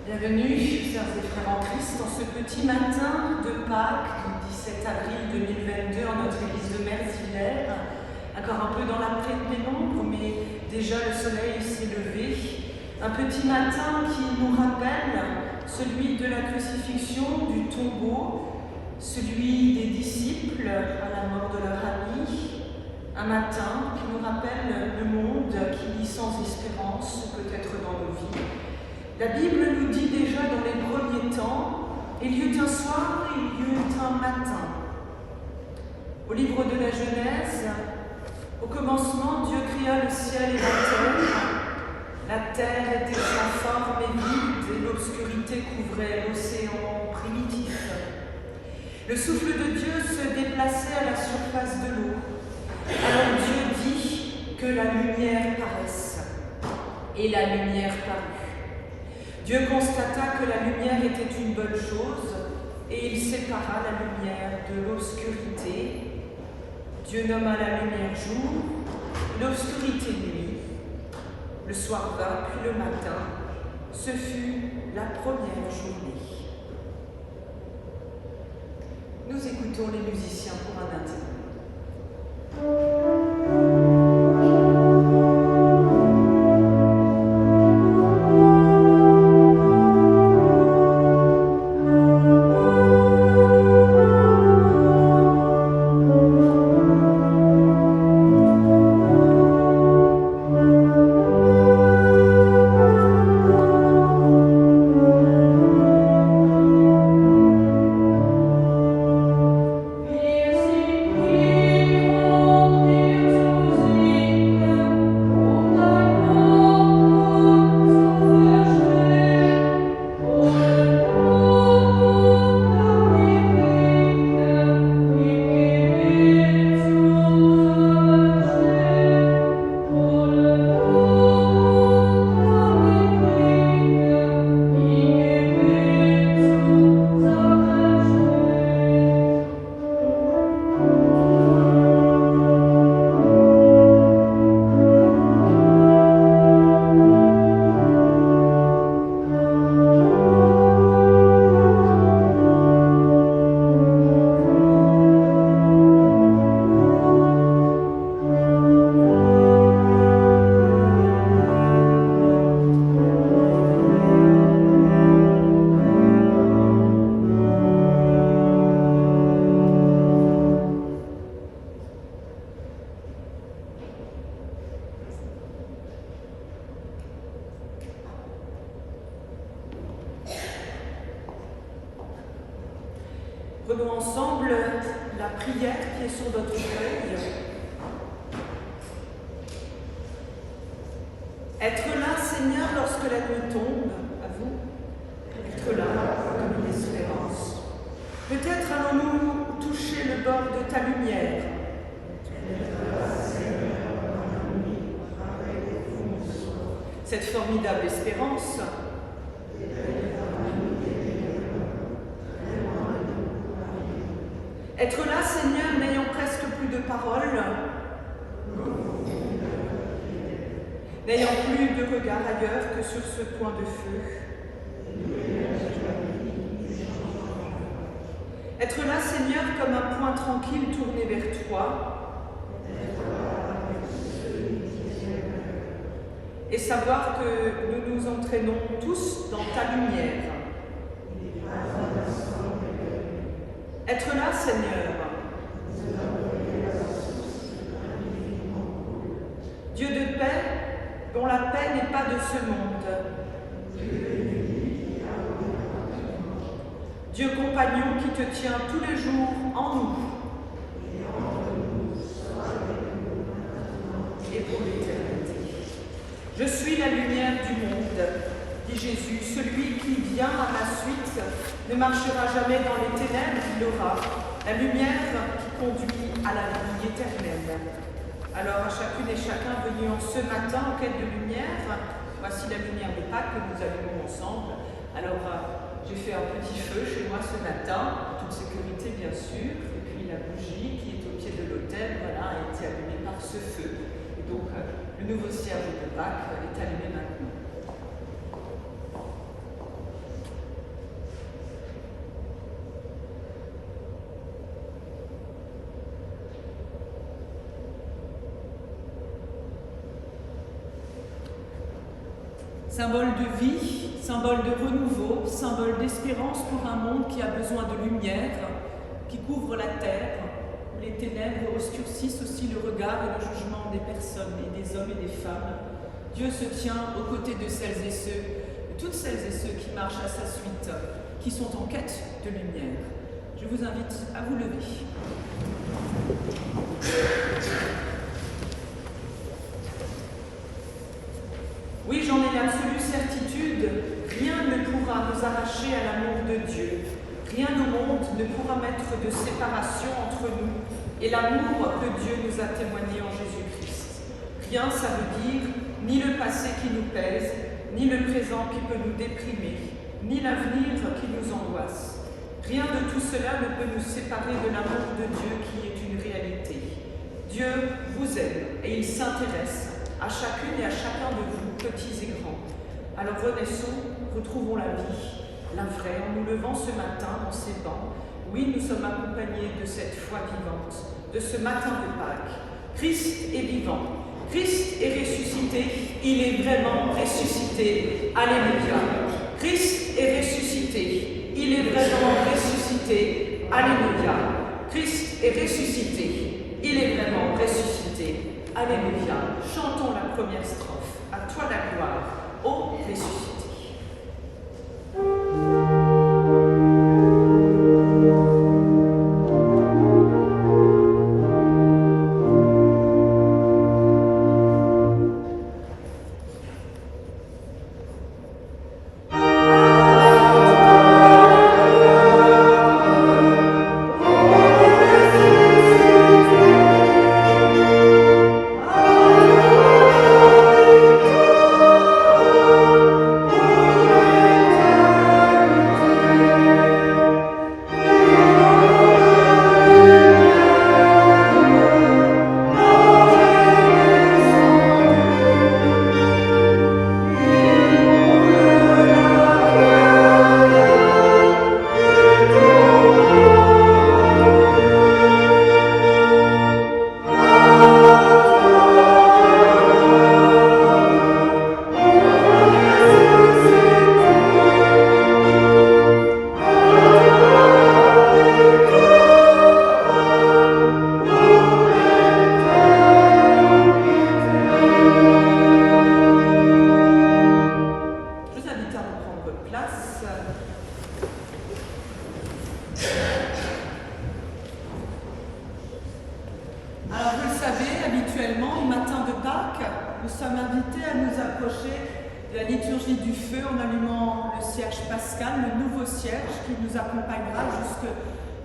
Bienvenue, sœurs et frères en Christ, en ce petit matin de Pâques du 17 avril 2022 en notre église de Merzvillers. Encore un peu dans la pénombre, mais déjà le soleil s'est levé. Un petit matin qui nous rappelle celui de la crucifixion, du tombeau, celui des disciples à la mort de leur ami. Un matin qui nous rappelle le monde qui vit sans espérance, peut-être dans nos vies. La Bible nous dit déjà dans les premiers temps, il y eut un soir et il y eut un matin. Au livre de la Genèse, au commencement, Dieu créa le ciel et la terre. La terre était sans forme et vide et l'obscurité couvrait l'océan primitif. Le souffle de Dieu se déplaçait à la surface de l'eau. Alors Dieu dit que la lumière paraisse. Et la lumière parut. Dieu constata que la lumière était une bonne chose et il sépara la lumière de l'obscurité. Dieu nomma la lumière jour, l'obscurité nuit. Le soir vint, puis le matin, ce fut la première journée. Nous écoutons les musiciens pour un interlude. Prenons ensemble la prière qui est sur notre feuille. Être là, Seigneur, lorsque la nuit tombe, à vous. Être là, comme une espérance. Peut-être allons-nous toucher le bord de ta lumière. Cette formidable espérance. Être là, Seigneur, n'ayant presque plus de paroles, n'ayant plus de regard ailleurs que sur ce point de feu. Être là, Seigneur, comme un point tranquille tourné vers toi. Et savoir que nous nous entraînons tous dans ta lumière. Être là, Seigneur. Dieu de paix, dont la paix n'est pas de ce monde. Dieu compagnon qui te tient tous les jours en nous. Et pour l'éternité. Je suis la lumière du monde, dit Jésus. Celui qui vient à ma suite ne marchera jamais dans les ténèbres, il aura la lumière qui conduit à la vie éternelle. Alors à chacune et chacun venu en ce matin en quête de lumière, voici la lumière de Pâques que nous allumons ensemble. Alors j'ai fait un petit feu chez moi ce matin, en toute sécurité bien sûr, et puis la bougie qui est au pied de l'autel, voilà, a été allumée par ce feu. Et donc le nouveau cierge de Pâques est allumé maintenant. Symbole de vie, symbole de renouveau, symbole d'espérance pour un monde qui a besoin de lumière, qui couvre la terre, où les ténèbres obscurcissent aussi le regard et le jugement des personnes et des hommes et des femmes. Dieu se tient aux côtés de celles et ceux, de toutes celles et ceux qui marchent à sa suite, qui sont en quête de lumière. Je vous invite à vous lever. Oui, j'en ai l'absolue certitude, rien ne pourra nous arracher à l'amour de Dieu. Rien au monde ne pourra mettre de séparation entre nous et l'amour que Dieu nous a témoigné en Jésus-Christ. Rien, ça veut dire ni le passé qui nous pèse, ni le présent qui peut nous déprimer, ni l'avenir qui nous angoisse. Rien de tout cela ne peut nous séparer de l'amour de Dieu qui est une réalité. Dieu vous aime et il s'intéresse à chacune et à chacun de vous, petits et grands. Alors renaissons, retrouvons la vie, la vraie, en nous levant ce matin dans ces bancs. Oui, nous sommes accompagnés de cette foi vivante, de ce matin de Pâques. Christ est vivant, Christ est ressuscité, il est vraiment ressuscité. Alléluia. Christ est ressuscité, il est vraiment ressuscité. Alléluia. Christ est ressuscité, il est vraiment ressuscité. Alléluia. Chantons la première strophe. À toi la gloire, ô ressuscité.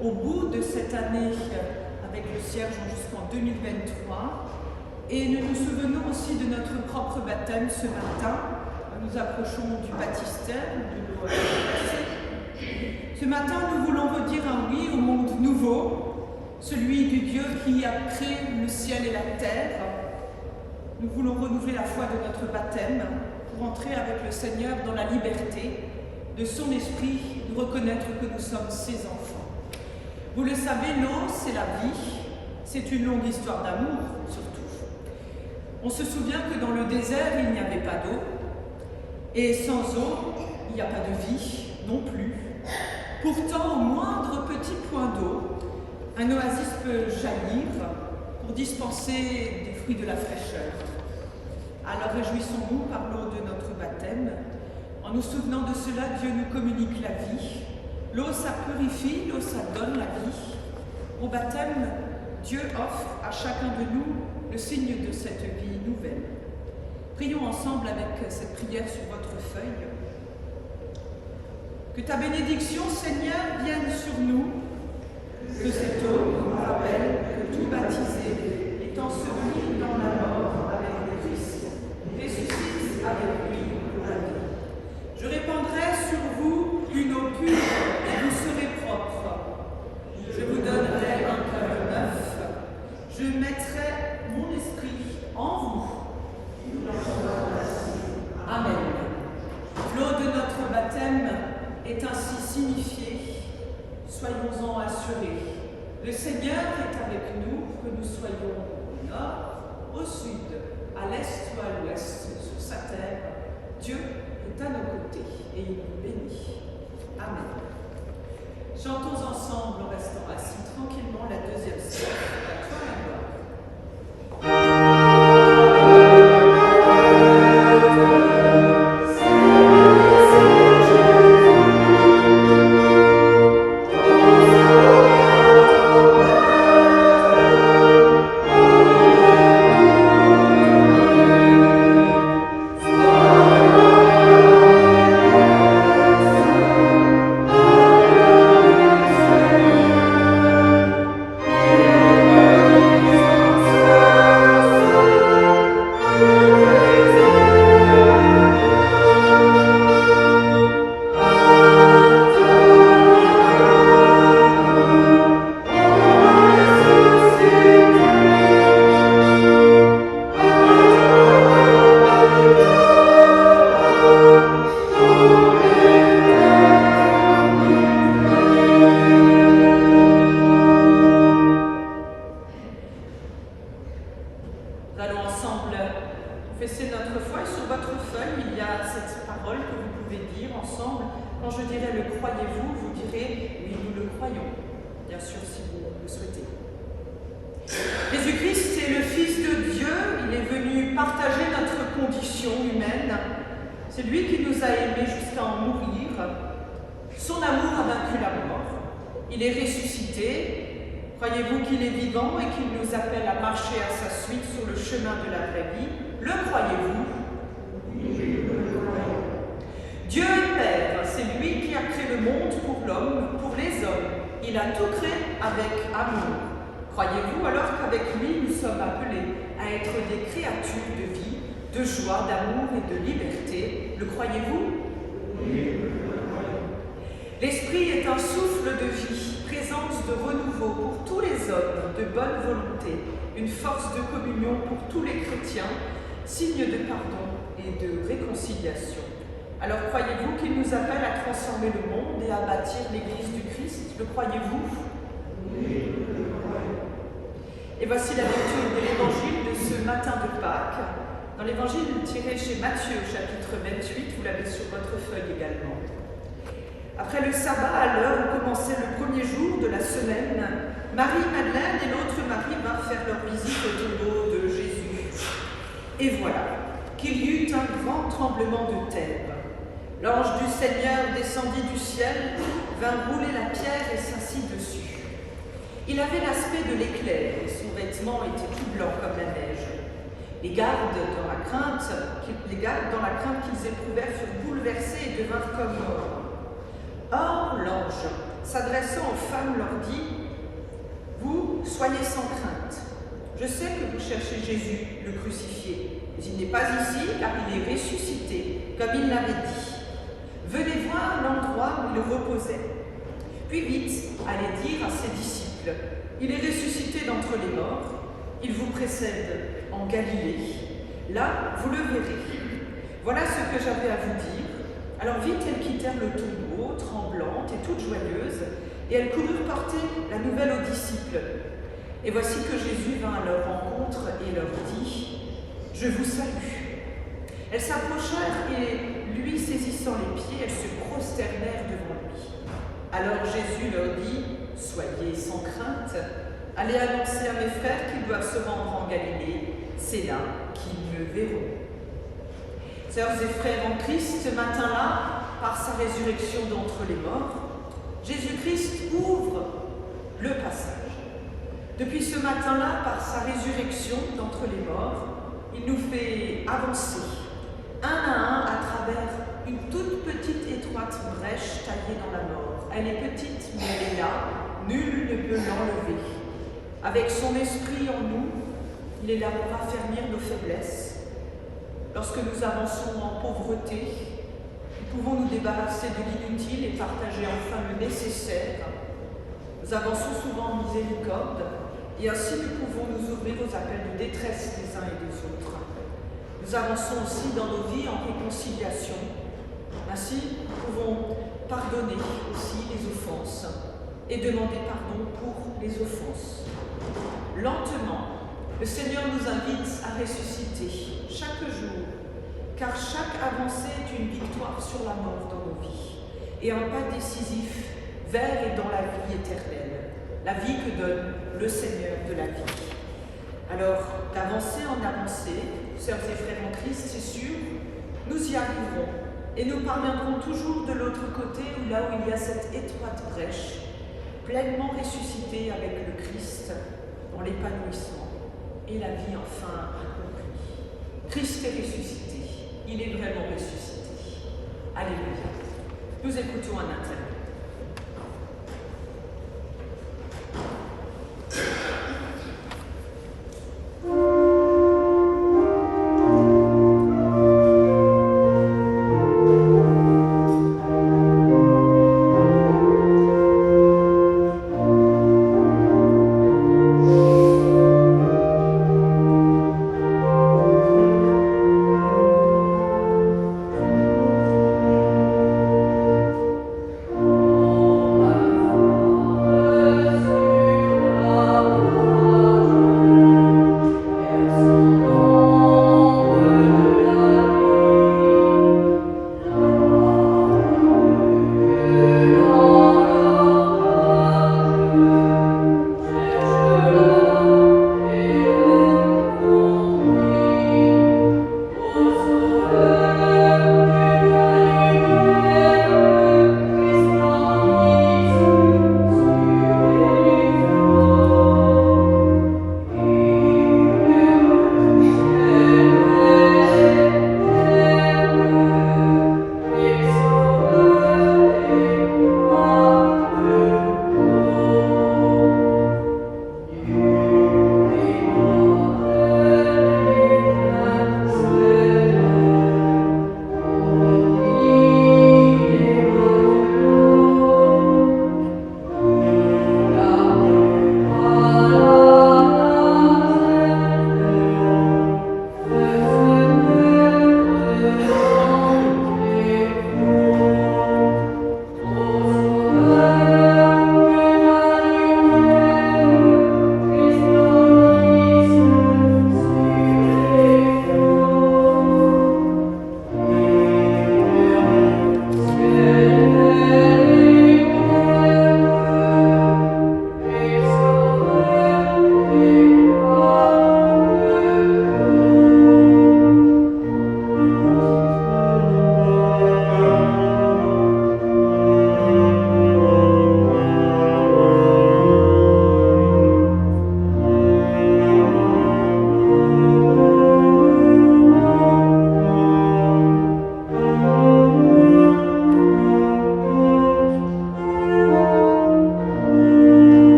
Au bout de cette année avec le cierge jusqu'en 2023, et nous nous souvenons aussi de notre propre baptême ce matin. Nous approchons du baptistère, de l'eau passée. Ce matin, nous voulons redire un oui au monde nouveau, celui du Dieu qui a créé le ciel et la terre. Nous voulons renouveler la foi de notre baptême pour entrer avec le Seigneur dans la liberté de son esprit, de reconnaître que nous sommes ses enfants. Vous le savez, l'eau, c'est la vie, c'est une longue histoire d'amour, surtout. On se souvient que dans le désert, il n'y avait pas d'eau, et sans eau, il n'y a pas de vie non plus. Pourtant, au moindre petit point d'eau, un oasis peut jaillir pour dispenser des fruits de la fraîcheur. Alors réjouissons-nous par l'eau de notre baptême. En nous souvenant de cela, Dieu nous communique la vie. L'eau, ça purifie, l'eau, ça donne la vie. Au baptême, Dieu offre à chacun de nous le signe de cette vie nouvelle. Prions ensemble avec cette prière sur votre feuille. Que ta bénédiction, Seigneur, vienne sur nous, que cette eau nous rappelle que tout baptisé est enseveli dans la mort avec le Christ, ressuscite avec lui pour la vie. Je répandrai sur vous une eau pure et vous serez propre. Je vous donnerai un cœur neuf. Je mettrai mon esprit en vous. Amen. L'eau de notre baptême est ainsi signifiée. Soyons-en assurés. Le Seigneur est avec nous, que nous soyons au nord, au sud, à l'est ou à l'ouest, sur sa terre. Dieu est à nos côtés et il nous bénit. Amen. Chantons ensemble en restant assis tranquillement la deuxième strophe. À toi la gloire. Jésus-Christ est le Fils de Dieu, il est venu partager notre condition humaine. C'est lui qui nous a aimés jusqu'à en mourir. Son amour a vaincu la mort. Il est ressuscité. Croyez-vous qu'il est vivant et qu'il nous appelle à marcher à sa suite sur le chemin de la vraie vie? Le croyez-vous? Oui, le croyons. Dieu est Père, c'est lui qui a créé le monde pour l'homme, pour les hommes. Il a tout créé avec amour. Croyez-vous alors qu'avec lui, nous sommes appelés à être des créatures de vie, de joie, d'amour et de liberté? Le croyez-vous? Oui, le croyons. L'Esprit est un souffle de vie, présence de renouveau pour tous les hommes, de bonne volonté, une force de communion pour tous les chrétiens, signe de pardon et de réconciliation. Alors croyez-vous qu'il nous appelle à transformer le monde et à bâtir l'Église du Christ? Le croyez-vous? Oui. Et voici la lecture de l'Évangile de ce matin de Pâques, dans l'Évangile tiré chez Matthieu, chapitre 28, vous l'avez sur votre feuille également. Après le sabbat, à l'heure où commençait le premier jour de la semaine, Marie-Madeleine et l'autre Marie vinrent faire leur visite au tombeau de Jésus. Et voilà qu'il y eut un grand tremblement de terre. L'ange du Seigneur descendit du ciel, vint rouler la pierre et s'assit dessus. Il avait l'aspect de l'éclair et son vêtement était tout blanc comme la neige. Les gardes, dans la crainte qu'ils éprouvèrent, furent bouleversés et devinrent comme morts. Or, l'ange, s'adressant aux femmes, leur dit: « Vous, soyez sans crainte. Je sais que vous cherchez Jésus, le crucifié, mais il n'est pas ici, car il est ressuscité, comme il l'avait dit. Venez voir l'endroit où il reposait. Puis vite, allez dire à ses disciples: il est ressuscité d'entre les morts, il vous précède en Galilée. Là, vous le verrez. Voilà ce que j'avais à vous dire. » Alors vite, elles quittèrent le tombeau, tremblantes et toutes joyeuses, et elles coururent porter la nouvelle aux disciples. Et voici que Jésus vint à leur rencontre et leur dit: « Je vous salue. » Elles s'approchèrent et, lui saisissant les pieds, elles se prosternèrent devant lui. Alors Jésus leur dit: « Soyez sans crainte, allez annoncer à mes frères qu'ils doivent se rendre en Galilée, c'est là qu'ils me verront. » Sœurs et frères en Christ, ce matin-là, par sa résurrection d'entre les morts, Jésus-Christ ouvre le passage. Depuis ce matin-là, par sa résurrection d'entre les morts, il nous fait avancer, un à un, à travers une toute petite étroite brèche taillée dans la mort. Elle est petite, mais elle est là, nul ne peut l'enlever. Avec son esprit en nous, il est là pour affermir nos faiblesses. Lorsque nous avançons en pauvreté, nous pouvons nous débarrasser de l'inutile et partager enfin le nécessaire. Nous avançons souvent en miséricorde, et ainsi nous pouvons nous ouvrir aux appels de détresse des uns et des autres. Nous avançons aussi dans nos vies en réconciliation. Ainsi, nous pouvons pardonner aussi les offenses et demander pardon pour les offenses. Lentement, le Seigneur nous invite à ressusciter chaque jour, car chaque avancée est une victoire sur la mort dans nos vies et un pas décisif vers et dans la vie éternelle, la vie que donne le Seigneur de la vie. Alors, d'avancer en avancée, sœurs et frères en Christ, c'est sûr, nous y arriverons et nous parviendrons toujours de l'autre côté, où là où il y a cette étroite brèche, pleinement ressuscité avec le Christ dans l'épanouissement et la vie enfin accomplie. Christ est ressuscité, il est vraiment ressuscité. Alléluia. Nous écoutons un interlude.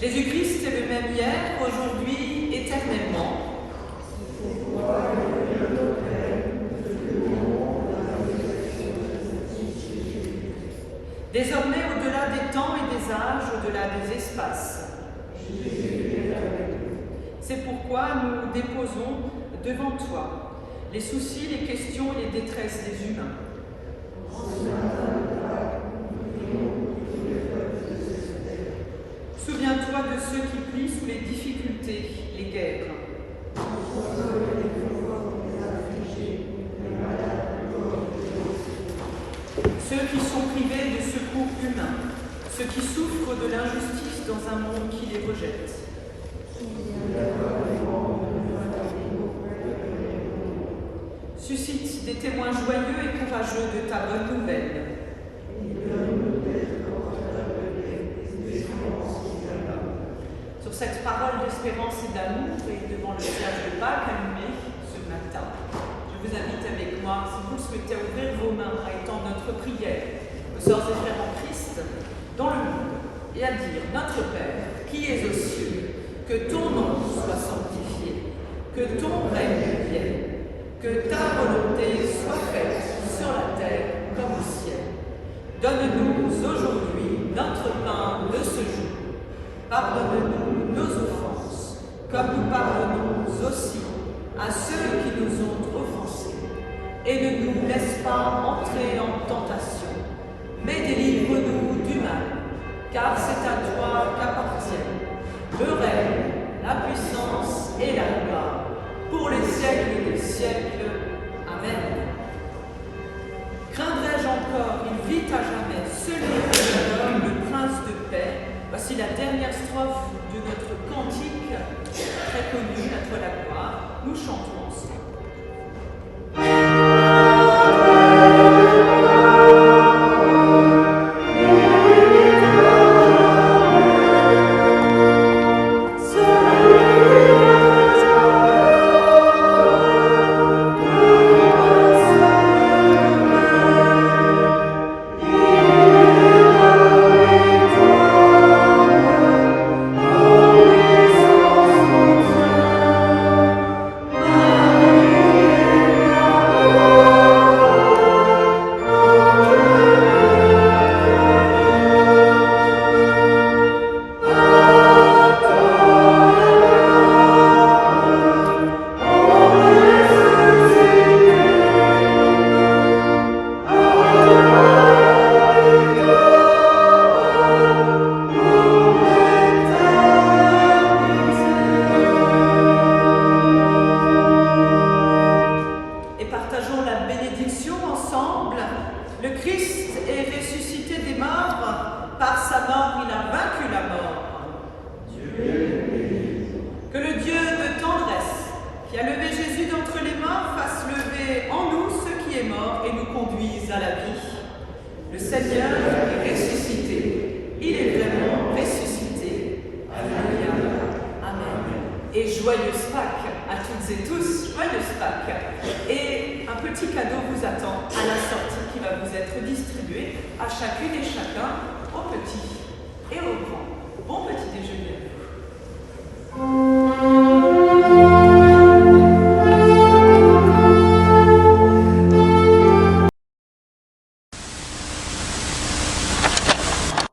Jésus-Christ est le même hier, aujourd'hui, éternellement. Désormais, au-delà des temps et des âges, au-delà des espaces. C'est pourquoi nous déposons devant toi les soucis, les questions et les détresses des humains. Souviens-toi de ceux qui plient sous les difficultés, les guerres. Ceux qui sont privés de secours humains, ceux qui souffrent de l'injustice dans un monde qui les rejette. Suscite des témoins joyeux et courageux de ta bonne nouvelle. Sur cette parole d'espérance et d'amour et devant le cierge de Pâques allumé ce matin, je vous invite avec moi, si vous le souhaitez, à ouvrir vos mains, à étendre notre prière aux sœurs et frères en Christ dans le monde et à dire: Notre Père, qui es aux cieux, que ton nom soit sanctifié, que ton règne vienne, Que ta volonté soit faite sur la terre comme au ciel. Donne-nous aujourd'hui notre pain de ce jour. Pardonne-nous nos offenses, comme nous pardonnons aussi à ceux qui nous ont offensés. Et ne nous laisse pas entrer en tentation, mais délivre-nous du mal, car c'est à toi qu'appartiennent le règne, la puissance et la gloire, pour les siècles des siècles. Amen. Craindrais-je encore, il vit à jamais, celui qui adore le prince de paix. Voici la dernière strophe de notre cantique, très connu, à toi la gloire. Nous chantons ensemble. Le Christ est ressuscité des morts, par sa mort il a vaincu la mort. Que le Dieu de tendresse, qui a levé Jésus d'entre les morts, fasse lever en nous ce qui est mort et nous conduise à la vie. Le Seigneur est ressuscité, il est vraiment ressuscité. Alléluia. Amen. Et joyeuse Pâques à toutes et tous, joyeuse Pâques. Et un petit cadeau vous attend à la sortie qui va vous être distribué à chacune et chacun, aux petits et aux grands. Bon petit déjeuner.